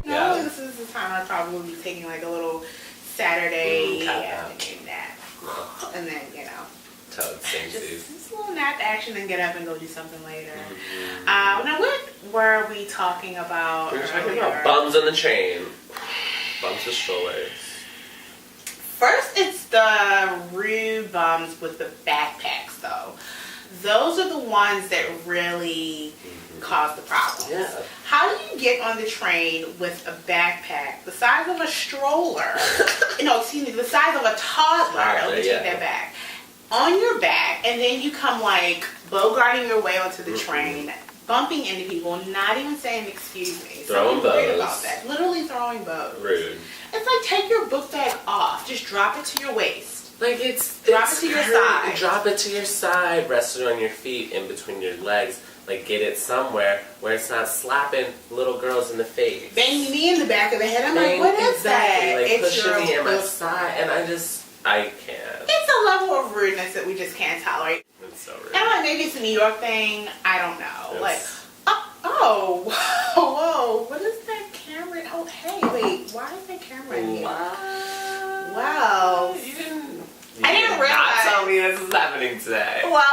No, this is the time I'd probably be taking like a little Saturday afternoon nap. And then, just a little nap action and get up and go do something later. Now, what were we talking about? We were talking about bums on the train. Bums with strollers. First, it's the rude bums with the backpacks, though. Those are the ones that really cause the problems. Yeah. How do you get on the train with a backpack the size of a stroller? The size of a toddler. Let me take that back. On your back, and then you come like bogarting your way onto the train, bumping into people, not even saying excuse me. Throwing bows. About that. Literally throwing bows. Rude. It's like, take your book bag off. Just drop it to your waist. Like, drop it to your side. Drop it to your side. Rest it on your feet, in between your legs. Like, get it somewhere where it's not slapping little girls in the face. Bang me in the back of the head. I'm like, what is that? Like, It's pushing me in my side, and I can't. It's a level of rudeness that we just can't tolerate. It's so rude. And like, maybe it's a New York thing. I don't know. Whoa, what is that camera? Oh, hey, wait, why is that camera in here? Wow. You didn't realize. Not tell me this is happening today. Well,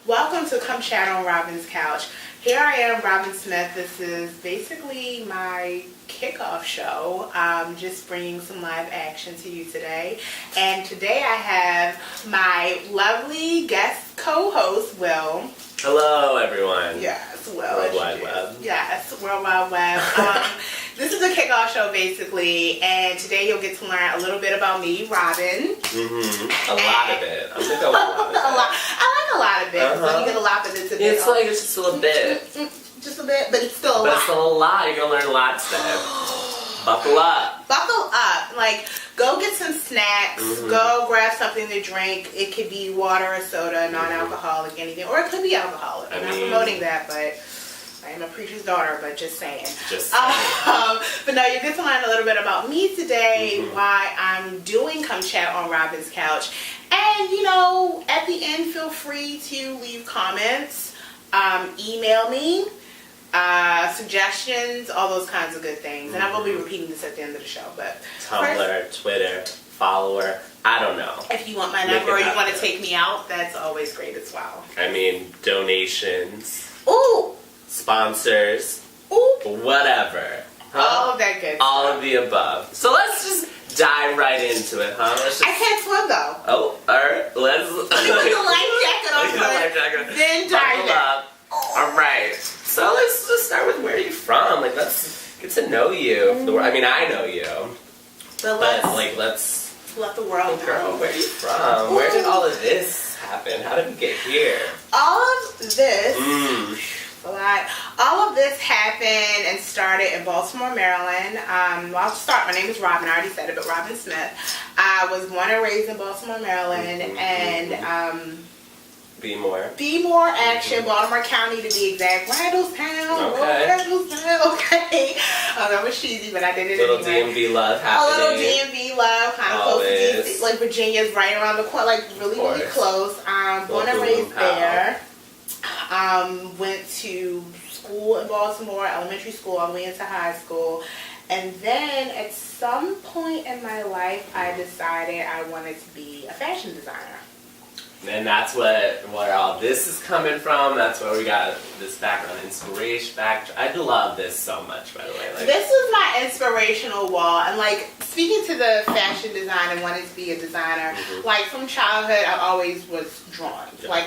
welcome to Come Chat on Robyn's Couch. Here I am, Robyn Smith. This is basically my kickoff show. Just bringing some live action to you today. And today I have my lovely guest co-host, Will. Hello, everyone. Yes, Will. World Wide Web. Yes, World Wide Web. This is a kickoff show, basically, and today you'll get to learn a little bit about me, Robyn. A lot of it. I'm gonna go with a lot of it. I like a lot of it. So you get a lot, but it's a bit. It's like it's just a little bit. Just a bit, but it's still a lot. But it's still a lot. You're gonna learn a lot today. Buckle up. Buckle up. Like, go get some snacks. Go grab something to drink. It could be water or soda, non-alcoholic, anything, or it could be alcoholic. I'm not promoting that, but I am a preacher's daughter, but just saying. But no, you get to learn a little bit about me today, why I'm doing Come Chat on Robyn's Couch. And, at the end, feel free to leave comments, email me, suggestions, all those kinds of good things. And I will be repeating this at the end of the show. But Tumblr, Twitter, follower, I don't know. If you want my number or you want to take me out, that's always great as well. Donations. Ooh! Sponsors. Ooh! Whatever. All of that good All stuff. of the above. So let's just dive right into it, huh? I can't swim though. Oh, alright. Let's put the life jacket on first, then dive up. Alright. So let's just start with where are you from? Like, let's get to know you. I know you. But let's let the world know. Girl, where are you from? Ooh. Where did all of this happen? How did we get here? All of this... All of this happened and started in Baltimore, Maryland. I'll start. My name is Robyn. I already said it, but Robyn Smith. I was born and raised in Baltimore, Maryland, and Be more action, Baltimore County to be exact. Randallstown. Okay. That was cheesy, but I did it anyway. DMV love happening. A little DMV love, kind of close to DC. Like Virginia's right around the corner, like really close. Born and raised there. Went to school in Baltimore, elementary school, all the way into high school. And then at some point in my life, I decided I wanted to be a fashion designer. And that's where all this is coming from. That's where we got this background, inspiration back. I love this so much, by the way. This was my inspirational wall. And speaking to the fashion design and wanting to be a designer, from childhood, I always was drawn. Yeah.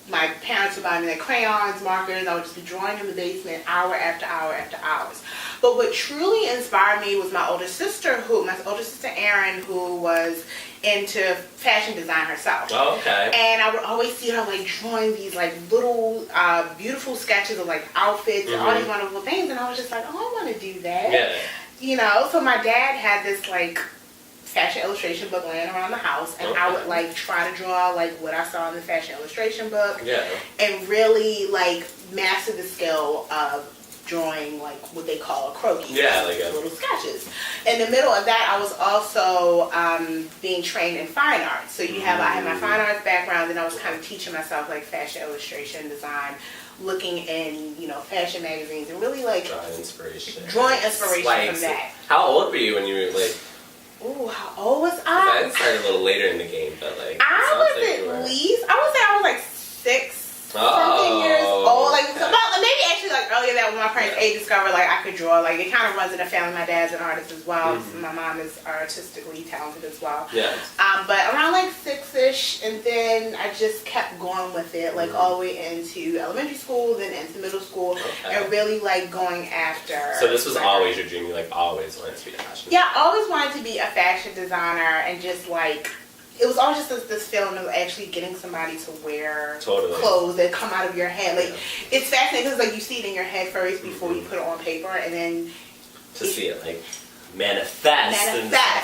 My parents would buy me crayons, markers. I would just be drawing in the basement hour after hour after hours. But what truly inspired me was my older sister Erin, who was into fashion design herself. Oh, okay. And I would always see her drawing these little beautiful sketches of outfits and all these wonderful things, and I was just I want to do that. Yeah. So my dad had this fashion illustration book laying around the house, and I would like try to draw like what I saw in the fashion illustration book, and really like master the skill of drawing like what they call a croquis, like little sketches. In the middle of that, I was also being trained in fine arts. So you have I had my fine arts background, and I was kind of teaching myself like fashion illustration, design, looking in fashion magazines, and really like drawing inspiration from that. How old were you when you were like? Ooh, how old was I? I started a little later in the game, but like I was at least I would say I was like 6 something years old, like maybe actually like earlier that when my parents discovered like I could draw. Like it kind of runs in the family. My dad's an artist as well. So my mom is artistically talented as well. But around like 6-ish, and then I just kept going with it, like all the way into elementary school, then into middle school, and really like going after. So this was always your dream. You like always wanted to be a fashion designer. Yeah, I always wanted to be a fashion designer, and just like. It was always just this feeling of actually getting somebody to wear clothes that come out of your head. Like it's fascinating because like you see it in your head first before you put it on paper, and then to see it like manifest,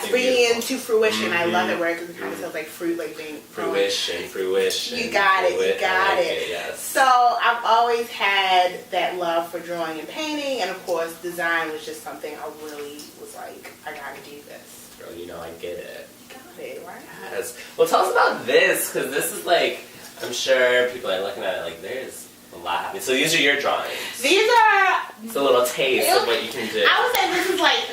bringing it into fruition. I love it where because it kind of sounds like fruit, like being fruition. You got it. Yes. So I've always had that love for drawing and painting, and of course design was just something I really was like, I gotta do this. Girl, I get it. Right? Yes. Well, tell us about this, because this is like, I'm sure people are looking at it like, there's a lot happening. So these are your drawings. These are... It's a little taste of what you can do. I would say this is like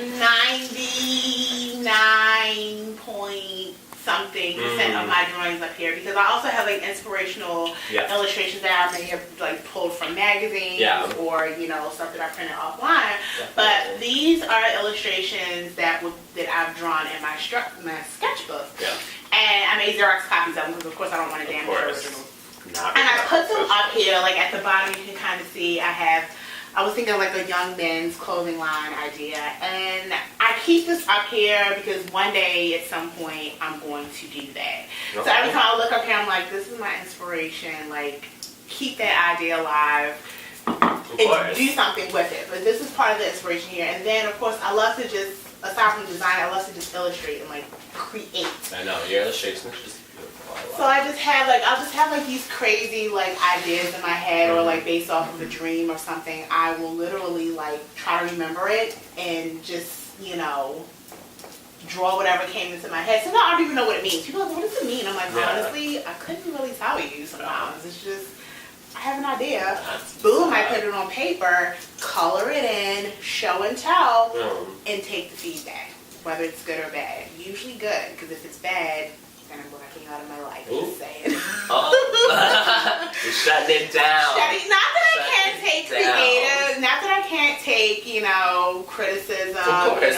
99 point something percent of my drawings up here, because I also have like inspirational illustrations that I may have like pulled from magazines or stuff that I printed offline. But these are illustrations that I've drawn in my sketchbook, and I made Xerox copies of them because of course I don't want to damage the original. And I put them up here, like at the bottom you can kind of see I was thinking of like a young men's clothing line idea, and I keep this up here because one day at some point I'm going to do that. So every time I look up here, I'm like, this is my inspiration. Like, keep that idea alive and do something with it. But this is part of the inspiration here. And then, of course, I love to just, aside from design, I love to just illustrate and like create. I know your illustrations are just. So I'll just have like these crazy like ideas in my head, or like based off of a dream or something. I will literally like try to remember it and just draw whatever came into my head. Sometimes I don't even know what it means. People are like, what does it mean? I'm like, honestly, I couldn't really tell you sometimes. It's just I have an idea. Boom, I put it on paper, color it in, show and tell, and take the feedback, whether it's good or bad. Usually good, because if it's bad, then I'm blocking out of my life. Just saying. You're shutting it down. Not that I can't take creative. Not that I can't take, criticism. Of course,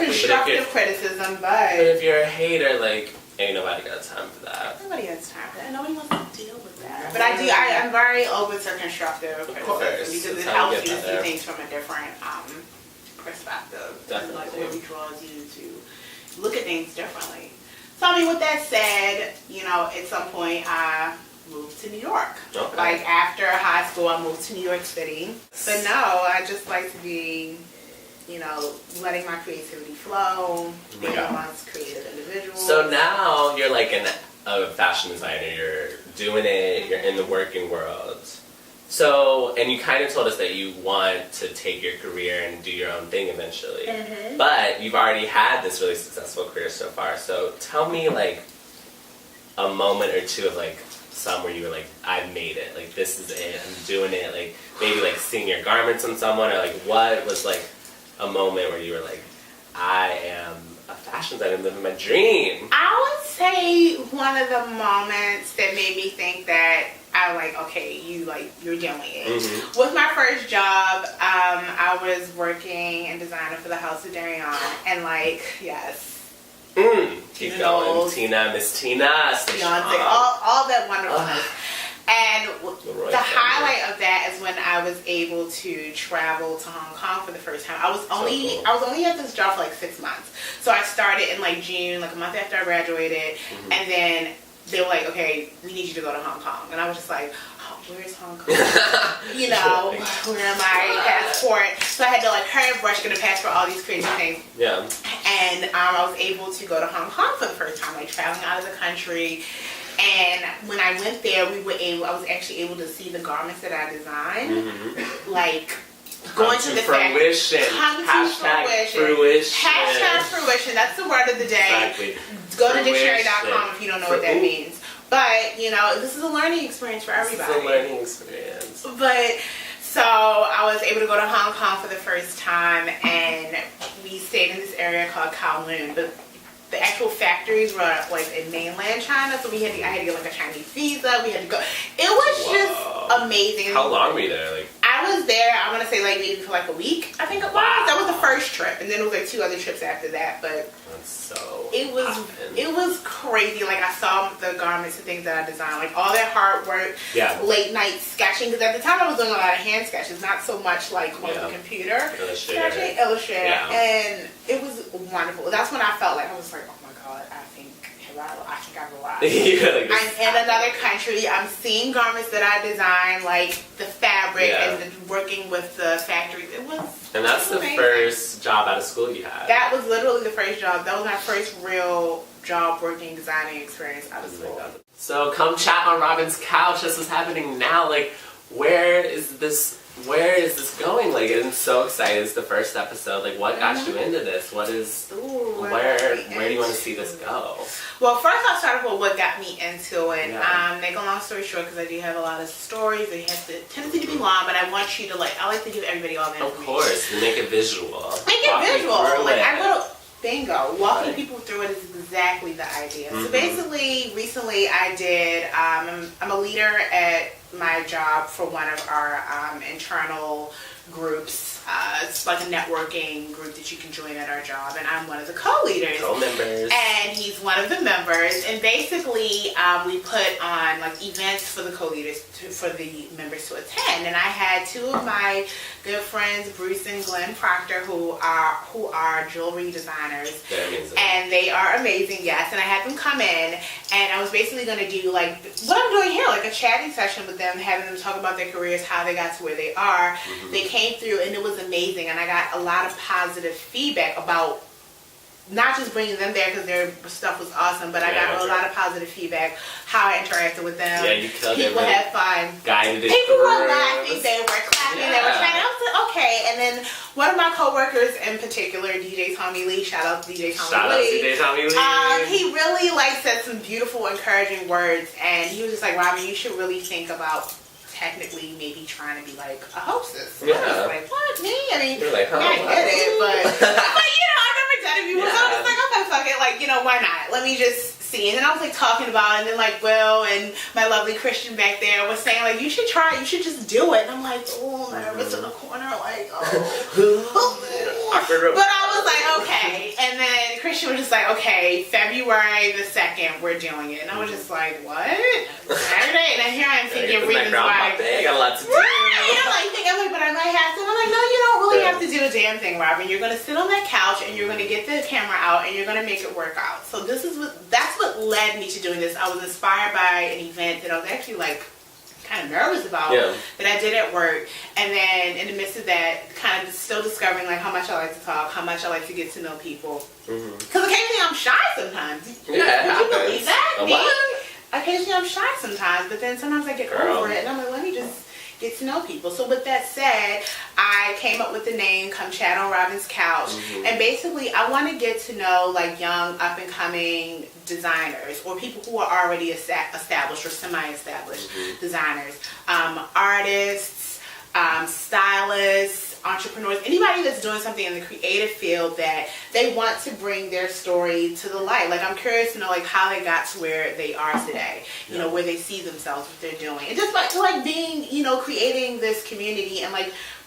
constructive criticism, but if you're a hater, like, ain't nobody got time for that. Nobody has time for that. Nobody wants to deal with that. But I'm very open to constructive criticism because it helps you to see things from a different perspective. Definitely. Like, it really draws you to look at things differently. So, I mean, with that said, at some point I moved to New York. Like, after high school, I moved to New York City. But no, I just like to be, letting my creativity flow, being amongst creative individuals. So now you're like a fashion designer. You're doing it. You're in the working world. So, and you kind of told us that you want to take your career and do your own thing eventually. But you've already had this really successful career so far. So tell me like a moment or two of like where you were like, I made it. Like, this is it. I'm doing it. Like, maybe like seeing your garments on someone, or like what was like a moment where you were like, I am a fashion designer, living my dream. I would say one of the moments that made me think that I like, okay, you're doing it. With my first job, I was working in designer for the House of Darion, and like, keep going, Tina, Miss Tina, Beyonce, all that wonderfulness. And the highlight of that is when I was able to travel to Hong Kong for the first time. I was only at this job for like 6 months. So I started in like June, like a month after I graduated, and then they were like, okay, we need you to go to Hong Kong. And I was just like, where's Hong Kong? Where am my passport? So I had to like hurry up rush, get a passport, all these crazy things. And and I was able to go to Hong Kong for the first time, like traveling out of the country. And when I went there, I was actually able to see the garments that I designed, like going to the fruition. Fruition. Hashtag fruition. That's the word of the day. Exactly. Go to dictionary.com if you don't know what that means. But, you know, this is a learning experience for everybody. It's a learning experience. But, so I was able to go to Hong Kong for the first time, and we stayed in this area called Kowloon. But the actual factories were like in mainland China, so I had to get like a Chinese visa. We had to go. It was just amazing. How long were you there? Like, I was there, I want to say like maybe for like a week, I think it was. That was the first trip, and then it was like 2 other trips after that. But that's so it was crazy. Like I saw the garments and things that I designed, like all that hard work, late night sketching. Because at the time I was doing a lot of hand sketches, not so much like on the computer. Illustrator, and it was wonderful. That's when I felt like I was like, oh my god, I think I've arrived. I'm in another country. I'm seeing garments that I designed, like the fabric and working with the factories. And that's the first job out of school you had. That was literally the first job. That was my first real job working designing experience out of school. So come chat on Robyn's couch. This is happening now. Like, where is this going? Like, I'm so excited. It's the first episode. Like, what got you into this? Where do you want to see this go? Well, first I'll start off with what got me into it. Make a long story short, because I do have a lot of stories. It has the tendency to be long, but I want you to I like to give everybody all the information. Of course, you make it visual. Bingo. Walking people through it is exactly the idea. So basically, recently I did, I'm a leader at my job for one of our internal groups. It's like a networking group that you can join at our job, and I'm one of the co-leaders. Co-members. And he's one of the members. And basically, we put on like events for the co-leaders, for the members to attend. And I had 2 of my good friends, Bruce and Glenn Proctor, who are jewelry designers. They're amazing. And they are amazing, yes. And I had them come in, and I was basically going to do like what I'm doing here, like a chatting session with them, having them talk about their careers, how they got to where they are. They came through, and it was amazing, and I got a lot of positive feedback about not just bringing them there because their stuff was awesome, but I got a lot of positive feedback, how I interacted with them. Yeah, you killed it. People had fun. Guided it. People were laughing, they were clapping, they were trying. I was like, okay. And then one of my coworkers in particular, DJ Tommy Lee, shout out to DJ Tommy Lee. He really said some beautiful, encouraging words, and he was just like, Robyn, you should really think about technically maybe trying to be like a hostess. Yeah. I was like, what, me? I mean, you're like, I get it, but I've never done it before, so I was like, okay, fuck it, why not? Let me just see. And then I was talking about it, and then Will and my lovely Christian back there was saying you should try, you should just do it. And I'm like, oh, nervous in the corner, But I was like, okay. And then Christian was just like, okay, February the 2nd, we're doing it. And I was just like, what? Saturday? And then here I am thinking reasons why. I got a lot to do. Right. I'm but I might have to. And I'm like, no, you don't really have to do a damn thing, Robyn. You're going to sit on that couch, and you're going to get the camera out, and you're going to make it work out. So that's what led me to doing this. I was inspired by an event that I was actually kind of nervous about that I did at work, and then in the midst of that, kind of still discovering how much I like to talk, how much I like to get to know people. Because occasionally I'm shy sometimes. Yeah, Would you believe that? Occasionally I'm shy sometimes, but then sometimes I get over it, and I'm like, let me just get to know people. So with that said, I came up with the name Come Chat on Robyn's Couch, and basically I want to get to know young up and coming designers or people who are already established or semi-established designers, artists, stylists, entrepreneurs, anybody that's doing something in the creative field that they want to bring their story to the light. I'm curious to know how they got to where they are today, you know, where they see themselves, what they're doing. And just being, creating this community and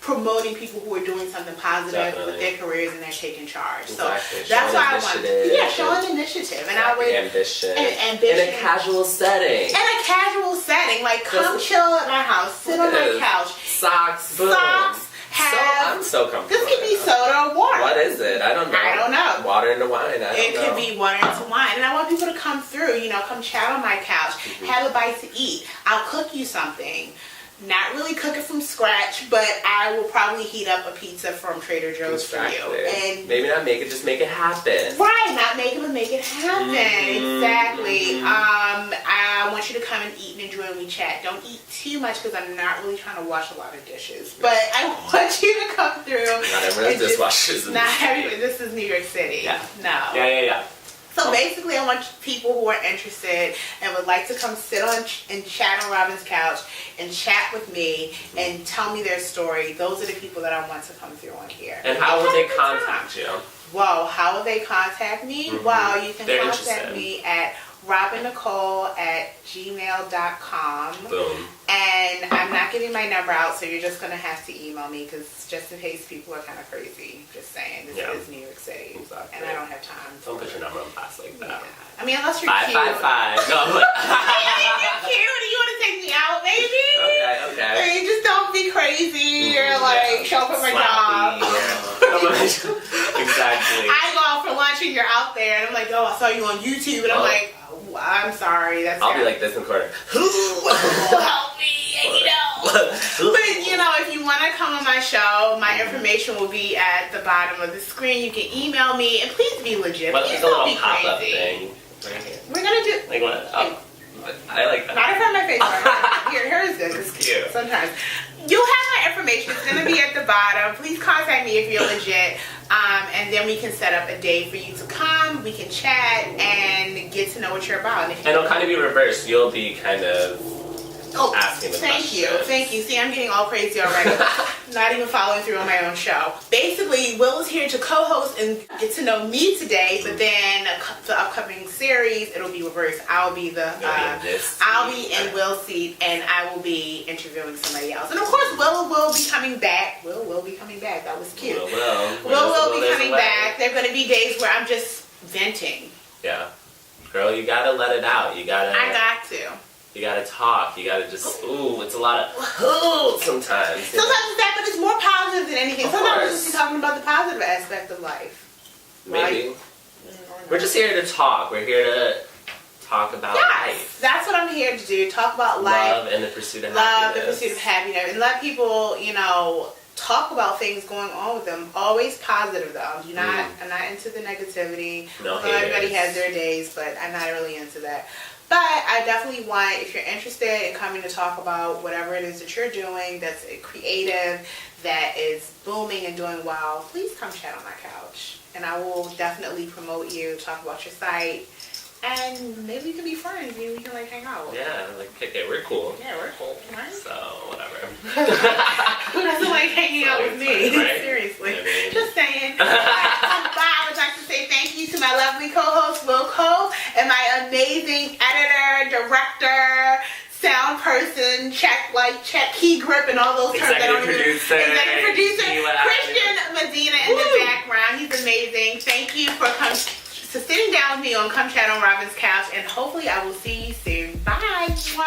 promoting people who are doing something positive with their careers and they're taking charge. Exactly. So that's why I wanted showing initiative. And I would ambition. In a casual setting. Come chill at my house, sit on my couch. Socks, boom. I'm so comfortable. This could be soda or water. What is it? I don't know. Water into wine. It could be water into wine. And I want people to come through, come chat on my couch, have a bite to eat. I'll cook you something. not really cook it from scratch, but I will probably heat up a pizza from Trader Joe's for you. And maybe not make it, just make it happen. Right, not make it, but make it happen. Exactly. I want you to come and eat and enjoy when we chat. Don't eat too much because I'm not really trying to wash a lot of dishes. But I want you to come through. Not everyone has dishwashers. Not everyone. This is New York City. Yeah. No. Yeah. So basically, I want people who are interested and would like to come sit on and chat on Robyn's couch and chat with me and tell me their story. Those are the people that I want to come through on here. And how will they contact you? Well, how will they contact me? Well, you can contact me at robynnicole@gmail.com. Boom. And I'm not giving my number out, so you're just going to have to email me because just in case people are kind of crazy. Just saying, this is New York City. Exactly. And I don't have time. Don't put your number on blast like that. Yeah. I mean, unless you're cute. 555. No. You're cute. Do you want to take me out, maybe? Okay. I mean, just don't be crazy or like show up at my job. Exactly. I go out for lunch and you're out there, and I'm like, oh, I saw you on YouTube, and I'm like, oh, I'm sorry. I'll be like this in the corner. Help me, you know. But you know, if you want to come on my show, my information will be at the bottom of the screen. You can email me, and please be legit. But please it's a don't little be pop-up crazy. thing. We're gonna do like what? Oh, I like that. not in front of my face. Right? Here is good. It's cute. Sometimes you'll have my information. It's gonna be at the bottom. Please contact me if you're legit, and then we can set up a day for you to come. We can chat and get to know what you're about. And it'll kind of be reversed. You'll be kind of asking the questions. Thank you. See, I'm getting all crazy already. Not even following through on my own show. Basically, Will is here to co-host and get to know me today, but then the upcoming series, it'll be reversed. I'll be in Will's seat, and I will be interviewing somebody else. And of course, Will will be coming back. Will be coming back. That was cute. Will be coming back. There are going to be days where I'm just venting. Yeah. Girl, you got to let it out. I got to. You gotta talk. You gotta just, it's a lot of, sometimes. Sometimes it's that, but it's more positive than anything. Sometimes we're just talking about the positive aspect of life. Maybe. We're just here to talk. We're here to talk about life. That's what I'm here to do. Talk about life. Love and the pursuit of happiness. The pursuit of happiness. And let people, talk about things going on with them. Always positive, though. I'm not into the negativity. No haters. Everybody has their days, but I'm not really into that. But I definitely want, if you're interested in coming to talk about whatever it is that you're doing that's creative, that is booming and doing well, please come chat on my couch. And I will definitely promote you, talk about your site, and maybe we can be friends. Maybe we can hang out. Yeah, we're cool. Yeah, we're cool. Right? So, whatever. Who doesn't like hanging out with me? Right? Seriously. Just saying. I would like to say thank you to my lovely co-host, Will Cole, and my amazing editor, director, sound person, check key grip, and all those terms. Executive producer, Christian Medina in the background. He's amazing. Thank you for sitting down with me on Come Chat on Robyn's Couch, and hopefully I will see you soon. Bye. Wow.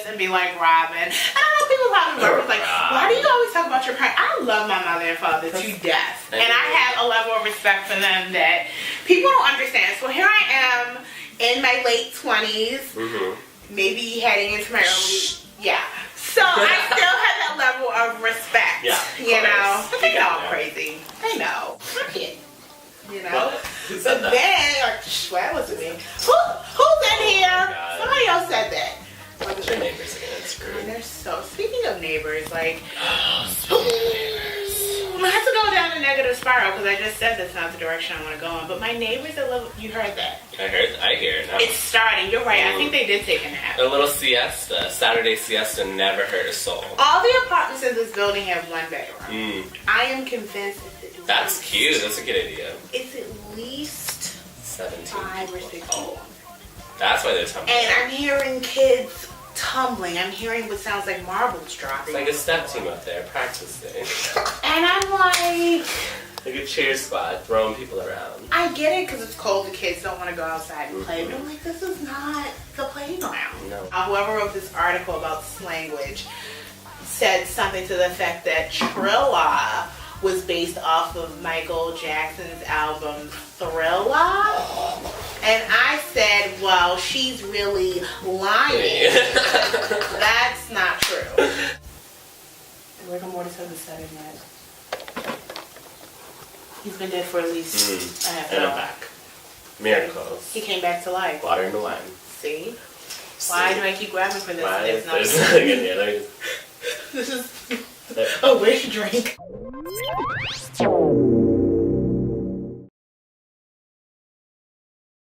And be like, Robyn. And I know people probably work like, why do you always talk about your parents? I love my mother and father to death. And I have a level of respect for them that people don't understand. So here I am in my late 20s, maybe heading into my early, So I still have that level of respect. You know? But they know I'm crazy. They know. I'm kidding. You know? Who said that? That wasn't me. Who's in here? Somebody else said that. What's your neighbors again? It's And they're speaking of neighbors, like, speaking of neighbors. I have to go down a negative spiral because I just said that's not the direction I want to go in. But my neighbors that live, you heard that? I hear it now. It's starting. You're right. I think they did take a nap. A little siesta, Saturday siesta, never hurt a soul. All the apartments in this building have one bedroom. I am convinced that's cute. That's a good idea. It's at least 17 5 or 6 people. That's why they're tumbling. And I'm hearing kids tumbling. I'm hearing what sounds like marbles dropping. It's like a step team up there practicing. And I'm like a cheer squad throwing people around. I get it because it's cold. The kids don't want to go outside and play. But I'm like, this is not the playground. No. Whoever wrote this article about language said something to the effect that Trilla was based off of Michael Jackson's album Thrilla. And I said, well, she's really lying. That's not true. Rigor mortis hasn't set in yet. He's been dead for at least a half hour. And I'm back. Miracles. He came back to life. Water in the wine. See? Why do I keep grabbing for this? Why? It's not There's nothing in here. This is a wish drink.